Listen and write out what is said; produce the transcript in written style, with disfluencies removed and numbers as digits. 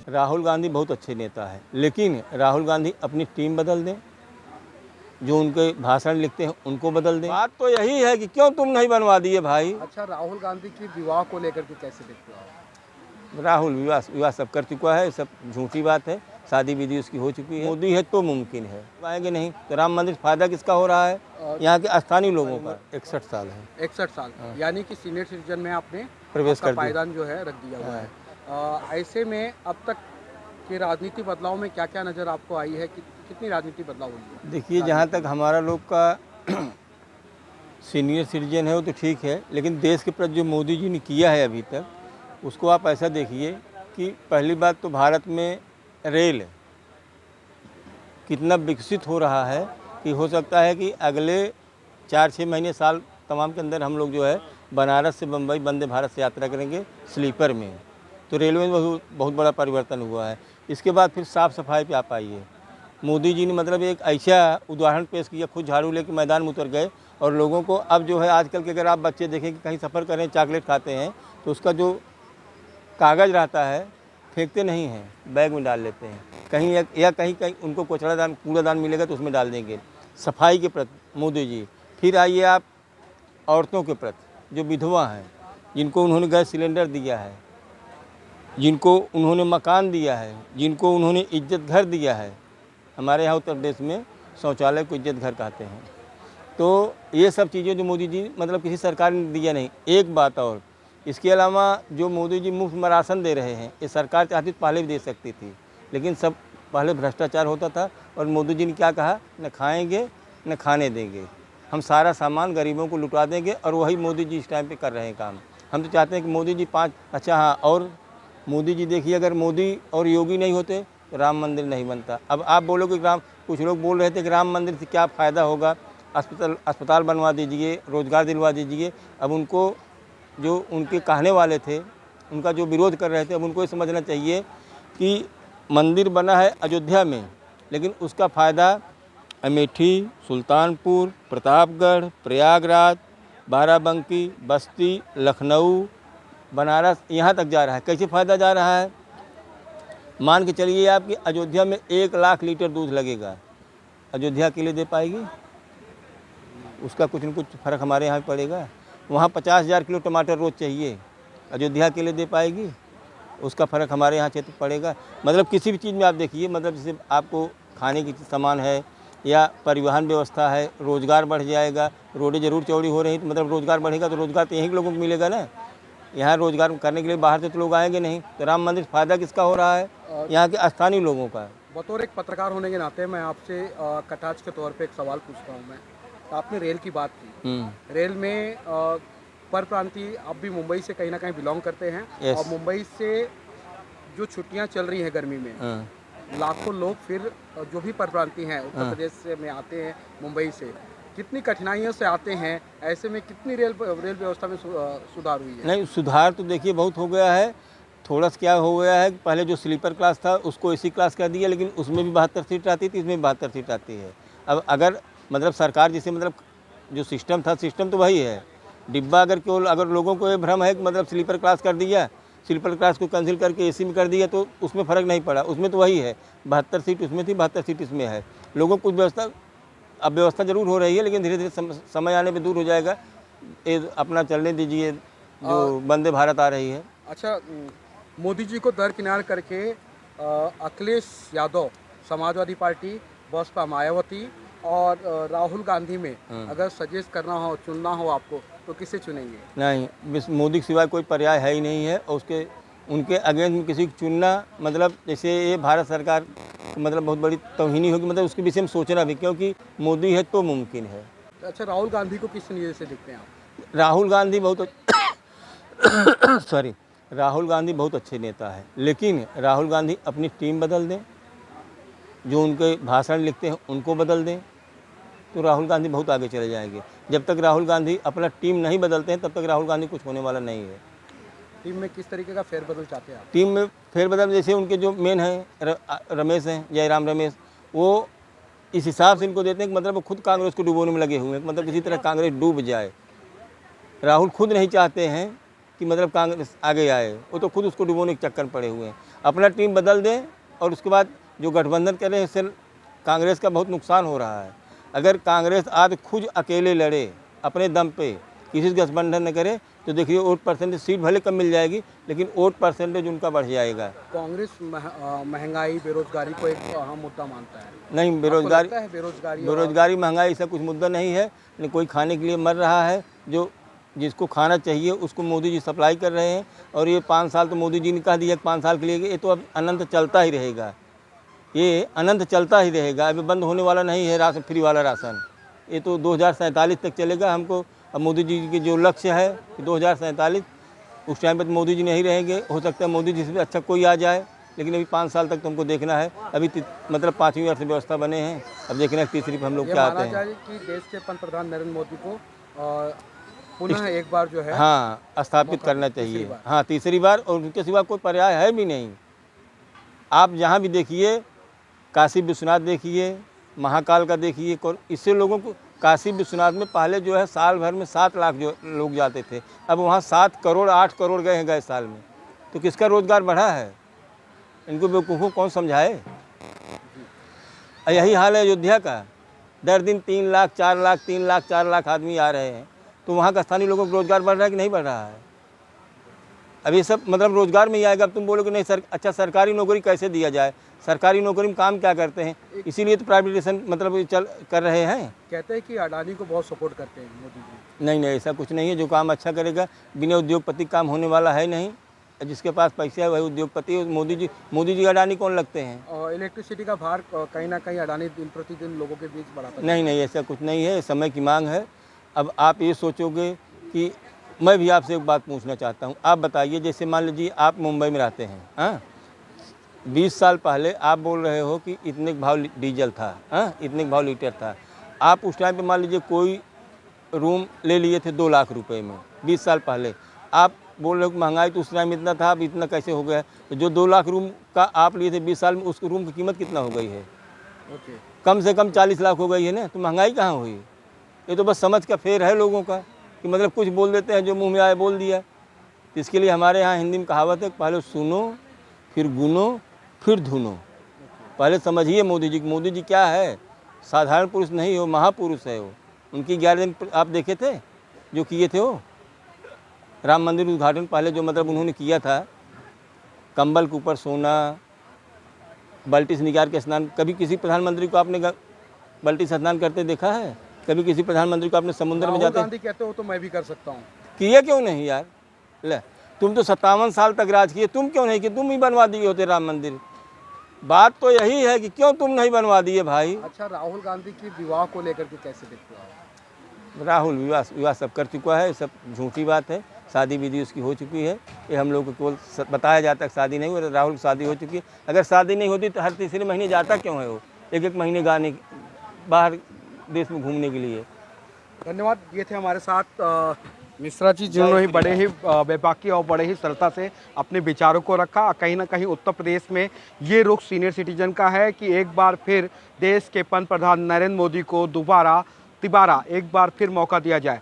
राहुल गांधी बहुत अच्छे नेता है, लेकिन राहुल गांधी अपनी टीम बदल दें, जो उनके भाषण लिखते हैं उनको बदल दें। बात तो यही है कि क्यों तुम नहीं बनवा दिए भाई। अच्छा, राहुल गांधी की विवाह को लेकर के कैसे देखते हो आप? राहुल विवाह सब कर चुका है, सब झूठी बात है। शादी विधि उसकी हो चुकी है। मोदी है तो मुमकिन है, आएंगे नहीं तो राम मंदिर फायदा किसका हो रहा है? यहाँ के स्थानीय लोगों का। 61 साल है। 61 साल, यानी कि सीनियर सिटीजन में आपने प्रवेश आपका कर दिया। पायदान जो है रख दिया हुआ है। ऐसे में अब तक के राजनीति बदलाव में क्या क्या नज़र आपको आई है कि कितनी राजनीति बदलाव हुई है? देखिए, जहाँ तक हमारा लोग का सीनियर सिटीजन है वो तो ठीक है, लेकिन देश के प्रति जो मोदी जी ने किया है अभी तक, उसको आप ऐसा देखिए कि पहली बात तो भारत में रेल कितना विकसित हो रहा है कि हो सकता है कि अगले 4-6 महीने साल तमाम के अंदर हम लोग जो है बनारस से बम्बई वंदे भारत से यात्रा करेंगे स्लीपर में। तो रेलवे में बहुत बड़ा परिवर्तन हुआ है। इसके बाद फिर साफ़ सफाई पे आप आइए, मोदी जी ने मतलब एक ऐसा उदाहरण पेश किया, खुद झाड़ू लेके मैदान में उतर गए और लोगों को अब जो है आजकल के अगर आप बच्चे देखें कि कहीं सफ़र करें चॉकलेट खाते हैं तो उसका जो कागज़ रहता है फेंकते नहीं हैं, बैग में डाल लेते हैं। कहीं या कहीं कहीं उनको कूड़ादान मिलेगा तो उसमें डाल देंगे। सफाई के प्रति मोदी जी। फिर आइए आप औरतों के प्रति, जो विधवा हैं, जिनको उन्होंने गैस सिलेंडर दिया है, जिनको उन्होंने मकान दिया है, जिनको उन्होंने इज्जत घर दिया है। हमारे यहाँ उत्तर प्रदेश में शौचालय को इज्जत घर कहते हैं। तो ये सब चीज़ें जो मोदी जी मतलब किसी सरकार ने दिया नहीं। एक बात और, इसके अलावा जो मोदी जी मुफ्त में राशन दे रहे हैं, ये सरकार चाहती तो पहले भी दे सकती थी, लेकिन सब पहले भ्रष्टाचार होता था और मोदी जी ने क्या कहा, न खाएंगे न खाने देंगे, हम सारा सामान गरीबों को लुटा देंगे। और वही मोदी जी इस टाइम पे कर रहे हैं काम। हम तो चाहते हैं कि मोदी जी अच्छा हाँ, और मोदी जी देखिए, अगर मोदी और योगी नहीं होते तो राम मंदिर नहीं बनता। अब आप बोलोगे कुछ लोग बोल रहे थे कि राम मंदिर से क्या फ़ायदा होगा, अस्पताल बनवा दीजिए, रोज़गार दिलवा दीजिए। अब उनको जो उनके कहने वाले थे, उनका जो विरोध कर रहे थे, अब उनको ये समझना चाहिए कि मंदिर बना है अयोध्या में, लेकिन उसका फ़ायदा अमेठी, सुल्तानपुर, प्रतापगढ़, प्रयागराज, बाराबंकी, बस्ती, लखनऊ, बनारस यहाँ तक जा रहा है। कैसे फ़ायदा जा रहा है? मान के चलिए आपकी अयोध्या में 1 लाख लीटर दूध लगेगा, अयोध्या के लिए दे पाएगी? उसका कुछ न कुछ फ़र्क हमारे यहाँ पड़ेगा। वहाँ 50,000 किलो टमाटर रोज़ चाहिए, अयोध्या के लिए दे पाएगी? उसका फ़र्क हमारे यहाँ क्षेत्र पड़ेगा। मतलब किसी भी चीज़ में आप देखिए, मतलब जैसे आपको खाने की सामान है या परिवहन व्यवस्था है, रोज़गार बढ़ जाएगा। रोडें ज़रूर चौड़ी हो रही तो मतलब रोज़गार बढ़ेगा, तो रोज़गार तो यहीं के लोगों को मिलेगा ना। यहाँ रोज़गार करने के लिए बाहर से तो लोग आएंगे नहीं, तो राम मंदिर फ़ायदा किसका हो रहा है? यहाँ के स्थानीय लोगों का। बतौर एक पत्रकार होने के नाते मैं आपसे कटाच के तौर पे एक सवाल पूछता हूँ मैं। आपने रेल की बात की, रेल में पर प्रांतीय, आप भी मुंबई से कहीं ना कहीं बिलोंग करते हैं। और मुंबई से जो छुट्टियां चल रही हैं गर्मी में, लाखों लोग फिर जो भी पर प्रांतीय हैं उत्तर प्रदेश से में आते हैं मुंबई से, कितनी कठिनाइयों से आते हैं। ऐसे में कितनी रेल व्यवस्था में सुधार हुई है? नहीं, सुधार तो देखिए बहुत हो गया है। थोड़ा सा क्या हो गया है, पहले जो स्लीपर क्लास था उसको एसी क्लास कर दिया, लेकिन उसमें भी 72 सीट आती थी, इसमें भी 72 सीट आती है। अब अगर मतलब सरकार जिसे मतलब जो सिस्टम था, सिस्टम तो वही है। डिब्बा अगर लोगों को ये भ्रम है कि मतलब स्लीपर क्लास कर दिया, स्लीपर क्लास को कैंसिल करके एसी में कर दिया तो उसमें फ़र्क नहीं पड़ा। उसमें तो वही है, 72 सीट उसमें थी, 72 सीट इसमें है। लोगों को अब व्यवस्था ज़रूर हो रही है, लेकिन धीरे धीरे समय आने पर दूर हो जाएगा। ये अपना चलने दीजिए जो वंदे भारत आ रही है। अच्छा, मोदी जी को दरकिनार करके अखिलेश यादव समाजवादी पार्टी, बसपा मायावती और राहुल गांधी में अगर सजेस्ट करना हो, चुनना हो आपको, तो किसे चुनेंगे? नहीं, मोदी के सिवाय कोई पर्याय है ही नहीं है। और उनके अगेंस्ट में किसी को चुनना मतलब जैसे ये भारत सरकार मतलब बहुत बड़ी तौहीनी होगी, मतलब उसके विषय में सोचना भी, क्योंकि मोदी है तो मुमकिन है। अच्छा, राहुल गांधी को किस नज़र से देखते हैं आप? राहुल गांधी बहुत सॉरी राहुल गांधी बहुत अच्छे नेता है, लेकिन राहुल गांधी अपनी टीम बदल दें, जो उनके भाषण लिखते हैं उनको बदल दें, तो राहुल गांधी बहुत आगे चले जाएंगे। जब तक राहुल गांधी अपना टीम नहीं बदलते हैं, तब तक राहुल गांधी कुछ होने वाला नहीं है। टीम में किस तरीके का फेरबदल चाहते हैं आप? टीम में फेरबदल जैसे उनके जो मेन हैं रमेश हैं, जयराम रमेश, वो इस हिसाब से इनको देते हैं कि मतलब वो खुद कांग्रेस को डुबोने में लगे हुए हैं, मतलब किसी तरह कांग्रेस डूब जाए। राहुल खुद नहीं चाहते हैं कि मतलब कांग्रेस आगे आए, वो तो खुद उसको डुबोने के चक्कर में पड़े हुए हैं। अपना टीम बदल दें और उसके बाद जो गठबंधन कर रहे हैं, इससे कांग्रेस का बहुत नुकसान हो रहा है। अगर कांग्रेस आज खुद अकेले लड़े अपने दम पे, किसी से गठबंधन न करे, तो देखिए वोट परसेंटेज, सीट भले कम मिल जाएगी लेकिन वोट परसेंटेज उनका बढ़ जाएगा। कांग्रेस महंगाई बेरोजगारी को एक अहम मुद्दा मानता है। नहीं, बेरोजगारी बेरोजगारी बेरोजगारी महंगाई ऐसा कुछ मुद्दा नहीं है। लेकिन कोई खाने के लिए मर रहा है, जो जिसको खाना चाहिए उसको मोदी जी सप्लाई कर रहे हैं। और ये 5 साल तो मोदी जी ने कह दिया कि 5 साल के लिए, ये तो अब अनंत चलता ही रहेगा, ये अनंत चलता ही रहेगा। अभी बंद होने वाला नहीं है राशन, फ्री वाला राशन। ये तो 2047 तक चलेगा। हमको अब मोदी जी के जो लक्ष्य है कि 2047, उस टाइम पर मोदी जी नहीं रहेंगे। हो सकता है मोदी जी से भी अच्छा कोई आ जाए, लेकिन अभी 5 साल तक तुमको देखना है। अभी मतलब 5वीं अर्थव्यवस्था बने हैं, अब देखना है तीसरी पर हम लोग क्या आते हैं। कि देश के प्रधान नरेंद्र मोदी को पुनः एक बार जो है, हाँ, स्थापित करना चाहिए। हाँ, तीसरी बार, और उनके सिवा कोई पर्याय है भी नहीं। आप जहाँ भी देखिए, काशी विश्वनाथ देखिए, महाकाल का देखिए, इससे लोगों को, काशी विश्वनाथ में पहले जो है साल भर में 7 लाख जो लोग जाते थे, अब वहाँ 7 करोड़ 8 करोड़ गए हैं गए साल में। तो किसका रोजगार बढ़ा है? इनको बेवकूफ़ों कौन समझाए। यही हाल है अयोध्या का, दर दिन 3 लाख 4 लाख 3 लाख 4 लाख आदमी आ रहे हैं। तो वहाँ का स्थानीय लोगों को रोजगार बढ़ रहा है कि नहीं बढ़ रहा है? अब ये सब मतलब रोजगार में ही आएगा। अब तुम बोलोगे नहीं अच्छा सरकारी नौकरी कैसे दिया जाए? सरकारी नौकरी में काम क्या करते हैं? इसीलिए तो प्राइवेटाइजेशन मतलब कर रहे हैं। कहते हैं कि अडानी को बहुत सपोर्ट करते हैं मोदी जी। नहीं, ऐसा कुछ नहीं है। जो काम अच्छा करेगा, बिना उद्योगपति काम होने वाला है नहीं। जिसके पास पैसा है वही उद्योगपति। मोदी जी अडानी कौन लगते हैं? और इलेक्ट्रिसिटी का भार कहीं ना कहीं अडानी दिन प्रतिदिन लोगों के बीच बढ़ाता है। नहीं, ऐसा कुछ नहीं है, समय की मांग है। अब आप ये सोचोगे कि, मैं भी आपसे एक बात पूछना चाहता हूँ। आप बताइए, जैसे मान लीजिए आप मुंबई में रहते हैं, हाँ, 20 साल पहले आप बोल रहे हो कि इतने भाव डीजल था, हाँ, इतने भाव लीटर था। आप उस टाइम पे मान लीजिए कोई रूम ले लिए थे 2 लाख रुपए में, 20 साल पहले। आप बोल रहे हो कि महंगाई तो उस टाइम इतना था, अब इतना कैसे हो गया? तो जो 2 लाख रूम का आप लिए थे 20 साल में, उस रूम की कीमत कितना हो गई है? कम से कम 40 लाख हो गई है ना। तो महंगाई कहाँ हुई? ये तो बस समझ का फेर है लोगों का, कि मतलब कुछ बोल देते हैं, जो मुंह में आए बोल दिया। तो इसके लिए हमारे यहाँ हिंदी में कहावत है, पहले सुनो फिर गुनो फिर धुनो। पहले समझिए मोदी जी क्या है? साधारण पुरुष नहीं हो, महापुरुष है वो। उनकी 11 दिन आप देखे थे जो किए थे, वो राम मंदिर उद्घाटन पहले जो मतलब उन्होंने किया था, कंबल के ऊपर सोना, बाल्टी से निकाल के स्नान। कभी किसी प्रधानमंत्री को आपने बाल्टी से स्नान करते देखा है? कभी किसी प्रधानमंत्री को आपने समुद्र में जाते? गांधी कहते हो तो मैं भी कर सकता हूँ। किया क्यों नहीं यार? ले, तुम तो 57 साल तक राज किए, तुम क्यों नहीं किए? तुम ही बनवा दिए होते राम मंदिर। बात तो यही है कि क्यों तुम नहीं बनवा दिए भाई? अच्छा, राहुल गांधी की विवाह को लेकर के कैसे देखते हो? राहुल विवाह सब कर चुका है, सब झूठी बात है। शादी विधि उसकी हो चुकी है। ये हम लोग को केवल बताया जाता है शादी नहीं हुई। राहुल की शादी हो चुकी है। अगर शादी नहीं होती तो हर तीसरे महीने जाता क्यों है वो? एक महीने गाने बाहर देश में घूमने के लिए। धन्यवाद। ये थे हमारे साथ मिश्रा जी, जिन्होंने बड़े ही बेबाकी और बड़े ही सरलता से अपने विचारों को रखा। कहीं ना कहीं उत्तर प्रदेश में ये रुख सीनियर सिटीजन का है कि एक बार फिर देश के प्रधान नरेंद्र मोदी को तिबारा एक बार फिर मौका दिया जाए।